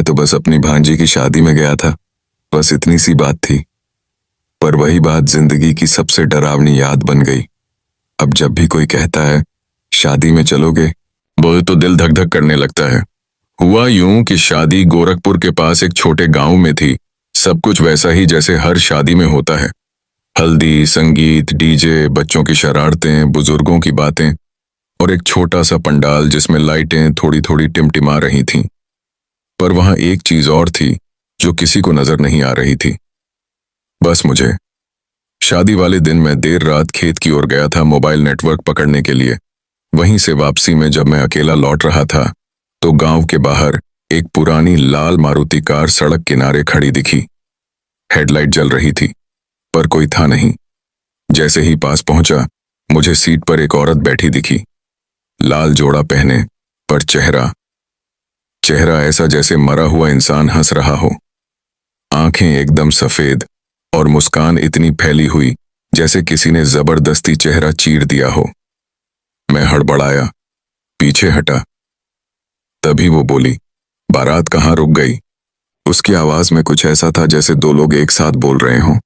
तो बस अपनी भांजी की शादी में गया था, बस इतनी सी बात थी। पर वही बात जिंदगी की सबसे डरावनी याद बन गई। अब जब भी कोई कहता है शादी में चलोगे, वो तो दिल धक धक करने लगता है। हुआ यूं कि शादी गोरखपुर के पास एक छोटे गांव में थी। सब कुछ वैसा ही जैसे हर शादी में होता है। हल्दी, संगीत, डीजे, बच्चों की शरारतें, बुजुर्गों की बातें और एक छोटा सा पंडाल जिसमें लाइटें थोड़ी थोड़ी टिमटिमा रही थीं। पर वहां एक चीज और थी जो किसी को नजर नहीं आ रही थी, बस मुझे। शादी वाले दिन मैं देर रात खेत की ओर गया था मोबाइल नेटवर्क पकड़ने के लिए। वहीं से वापसी में जब मैं अकेला लौट रहा था तो गांव के बाहर एक पुरानी लाल मारुति कार सड़क किनारे खड़ी दिखी। हेडलाइट जल रही थी पर कोई था नहीं। जैसे ही पास पहुंचा, मुझे सीट पर एक औरत बैठी दिखी। लाल जोड़ा पहने, पर चेहरा ऐसा जैसे मरा हुआ इंसान हंस रहा हो। आंखें एकदम सफेद और मुस्कान इतनी फैली हुई जैसे किसी ने जबरदस्ती चेहरा चीर दिया हो। मैं हड़बड़ाया, पीछे हटा। तभी वो बोली, बारात कहाँ रुक गई? उसकी आवाज में कुछ ऐसा था जैसे दो लोग एक साथ बोल रहे हों।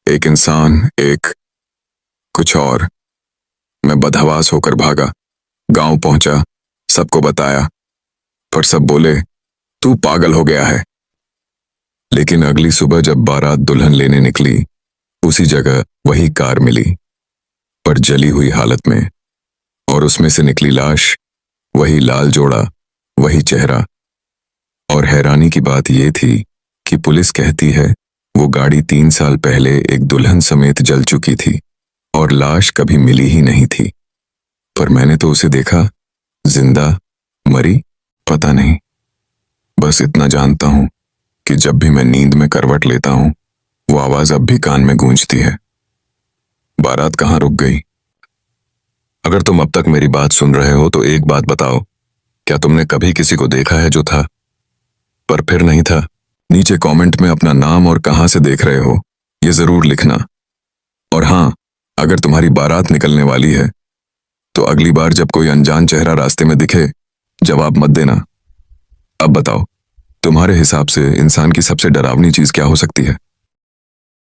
एक इंसान, एक कुछ और। मैं बदहवास होकर भागा, गांव पहुंचा, सबको बताया, पर सब बोले तू पागल हो गया है। लेकिन अगली सुबह जब बारात दुल्हन लेने निकली, उसी जगह वही कार मिली, पर जली हुई हालत में। और उसमें से निकली लाश, वही लाल जोड़ा, वही चेहरा। और हैरानी की बात यह थी कि पुलिस कहती है वो गाड़ी 3 साल पहले एक दुल्हन समेत जल चुकी थी और लाश कभी मिली ही नहीं थी। पर मैंने तो उसे देखा, जिंदा, मरी, पता नहीं। बस इतना जानता हूं कि जब भी मैं नींद में करवट लेता हूं, वो आवाज अब भी कान में गूंजती है, बारात कहाँ रुक गई? अगर तुम अब तक मेरी बात सुन रहे हो तो एक बात बताओ, क्या तुमने कभी किसी को देखा है जो था पर फिर नहीं था? नीचे कमेंट में अपना नाम और कहां से देख रहे हो ये जरूर लिखना। और हाँ, अगर तुम्हारी बारात निकलने वाली है तो अगली बार जब कोई अनजान चेहरा रास्ते में दिखे, जवाब मत देना। अब बताओ, तुम्हारे हिसाब से इंसान की सबसे डरावनी चीज क्या हो सकती है?